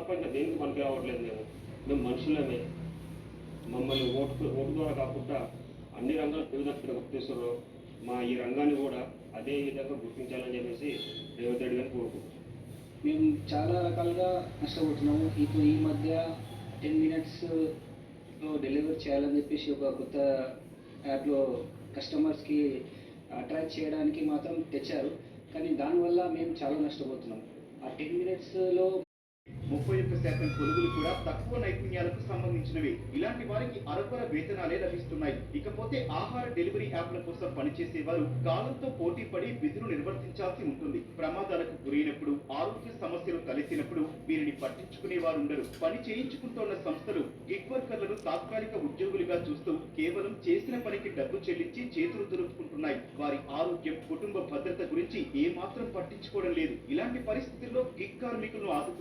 తప్ప ఇంకా దేనికి పనికి రావట్లేదు. మేము మనుషులమే. మమ్మల్ని ఓటు ద్వారా కాకుండా అన్ని రంగాలు వివిధ గుర్తిస్తారు. మా ఈ రంగాన్ని కూడా అదే విధంగా గుర్తించాలని చెప్పేసి రేవంత్ రెడ్డి గారిని కోరుకుంటున్నాం. మేము చాలా రకాలుగా నష్టపోతున్నాము. ఇప్పుడు ఈ మధ్య 10 మినిట్స్లో డెలివరీ చేయాలని చెప్పేసి ఒక కొత్త యాప్లో కస్టమర్స్కి అట్రాక్ట్ చేయడానికి మాత్రం తెచ్చారు. కానీ దానివల్ల మేము చాలా నష్టపోతున్నాం. ఆ 10 మినిట్స్లో 31% కొలువులు కూడా తక్కువ నైపుణ్యాలకు సంబంధించినవి. ఇలాంటి వారికి అరకొర వేతనాలే లభిస్తున్నాయి. ఇకపోతే ఆహార డెలివరీ యాప్ల కోసం పనిచేసే వారు కాలంతో పోటీ పడి విధులు నిర్వర్తించాల్సి ఉంటుంది. ప్రమాదాలకు గురైనప్పుడు, ఆరోగ్య సమస్యలు తలెత్తినప్పుడు వీరిని పట్టించుకునే వారు ఉండరు. పని చేయించుకుంటోన్న సంస్థలు గిగ్ వర్కర్లను తాత్కాలిక ఉద్యోగులుగా చూస్తూ కేవలం చేసిన పనికి డబ్బు చెల్లించి చేతులు దులుపుకుంటున్నాయి. వారి ఆరోగ్యం, కుటుంబ భద్రత గురించి ఏమాత్రం పట్టించుకోవడం లేదు. ఇలాంటి పరిస్థితుల్లో గిగ్ కార్మికులను ఆదుకు